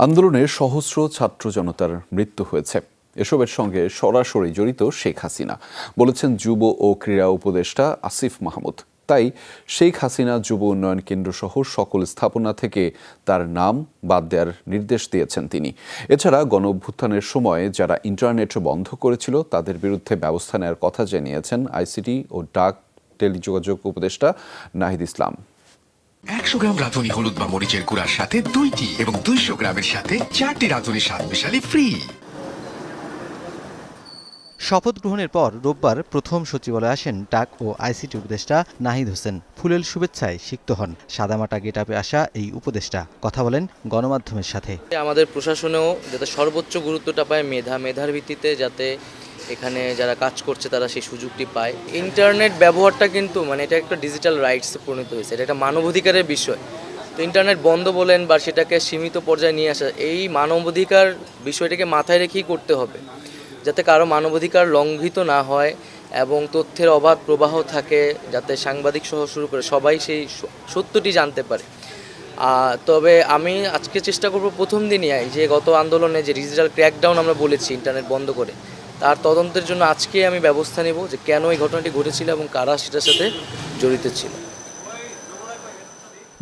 আন্দোলনে সহস্র ছাত্র জনতার মৃত্যু হয়েছে। এসবের সঙ্গে সরাসরি জড়িত শেখ হাসিনা, বলেছেন যুব ও ক্রীড়া উপদেষ্টা আসিফ মাহমুদ। তাই শেখ হাসিনা যুব উন্নয়ন কেন্দ্র সহ সকল স্থাপনা থেকে তার নাম বাদ দেওয়ার নির্দেশ দিয়েছেন তিনি। এছাড়া গণঅভ্যুত্থানের সময় যারা ইন্টারনেট বন্ধ করেছিল তাদের বিরুদ্ধে ব্যবস্থা নেওয়ার কথা জানিয়েছেন আইসিটি ও ডাক টেলিযোগাযোগ উপদেষ্টা নাহিদ ইসলাম। 100 গ্রাম রাঁধুনি হলুদ বা মরিচের গুঁড়ার সাথে 2টি এবং 200 গ্রামের সাথে 4টি রাঁধুনি স্বাদ মিশালি ফ্রি। শপথ গ্রহণের পর রোববার প্রথম সচিবালয়ে আসেন ডাক ও আইসিটি উপদেষ্টা নাহিদ হোসেন। ফুলেল শুভেচ্ছায় সিক্ত হন। সাদামাটা গেটআপে আসা এই উপদেষ্টা কথা বলেন গণমাধ্যমের সাথে। আমাদের প্রশাসনেও যাতে সর্বোচ্চ গুরুত্বটা পায় মেধার ভিত্তিতে, যাতে এখানে যারা কাজ করছে তারা সেই সুযোগটি পায়। ইন্টারনেট ব্যবহারটা কিন্তু এটা একটা ডিজিটাল রাইটসে পরিণত হয়েছে, এটা একটা মানবাধিকারের বিষয়। তো ইন্টারনেট বন্ধ বলেন বা সেটাকে সীমিত পর্যায়ে নিয়ে আসা, এই মানবাধিকার বিষয়টাকে মাথায় রেখেই করতে হবে, যাতে কারো মানবাধিকার লঙ্ঘিত না হয় এবং তথ্যের অবাধ প্রবাহ থাকে, যাতে সাংবাদিক সহ শুরু করে সবাই সেই সত্যটি জানতে পারে। তবে আমি আজকে চেষ্টা করব প্রথম দিনই যে গত আন্দোলনে যে ডিজিটাল ক্র্যাকডাউন আমরা বলেছি ইন্টারনেট বন্ধ করে, তার তদন্তের জন্য আজকে আমি ব্যবস্থা নেব যে কেন এই ঘটনাটি ঘটেছিল এবং কারা সেটার সাথে জড়িত ছিল।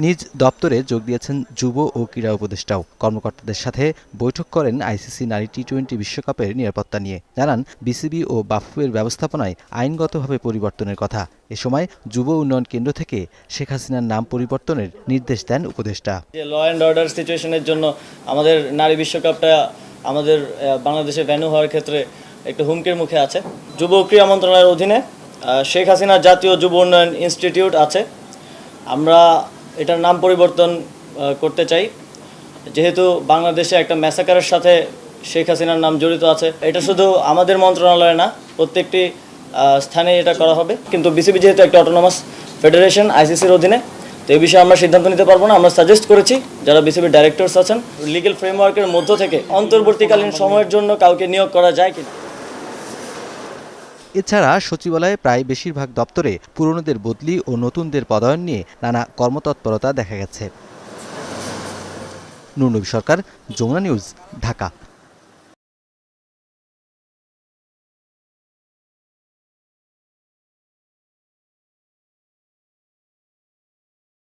নিজ দপ্তরে যোগ দিয়েছেন যুব ও ক্রীড়া উপদেষ্টাও। কর্মকর্তাদের সাথে বৈঠক করেন আইসিসি নারী টি-20 বিশ্বকাপের নিরাপত্তা নিয়ে। জানান বিসিবি ও বাফুফের ব্যবস্থাপনায় আইনগতভাবে পরিবর্তনের কথা। এ সময় যুব উন্নয়ন কেন্দ্র থেকে শেখ হাসিনার নাম পরিবর্তনের নির্দেশ দেন উপদেষ্টা। ল অ্যান্ড অর্ডার সিচুয়েশনের জন্য আমাদের নারী বিশ্বকাপটা আমাদের বাংলাদেশে ভেন্যু হওয়ার ক্ষেত্রে একটু হুমকির মুখে আছে। যুব ক্রীড়া মন্ত্রণালয়ের অধীনে শেখ হাসিনা জাতীয় যুব উন্নয়ন ইনস্টিটিউট আছে। আমরা এটার নাম পরিবর্তন করতে চাই, যেহেতু বাংলাদেশে একটা ম্যাসাকারের সাথে শেখ হাসিনার নাম জড়িত আছে। এটা শুধু আমাদের মন্ত্রণালয়ে না, প্রত্যেকটি স্থানে এটা করা হবে। কিন্তু বিসিবি যেহেতু একটা অটোনমাস ফেডারেশন আইসিসির অধীনে, তো এই বিষয়ে আমরা সিদ্ধান্ত নিতে পারবো না। আমরা সাজেস্ট করেছি যারা বিসিবির ডাইরেক্টরস আছেন, লিগ্যাল ফ্রেমওয়ার্কের মধ্য থেকে অন্তর্বর্তীকালীন সময়ের জন্য কাউকে নিয়োগ করা যায় কিনা। এছাড়া সচিবালয়ে প্রায় বেশিরভাগ দপ্তরে পুরনোদের বদলি ও নতুনদের পদায়ন নিয়ে নানা কর্মতৎপরতা দেখা গেছে। নূর নবী সরকার, যমুনা নিউজ, ঢাকা।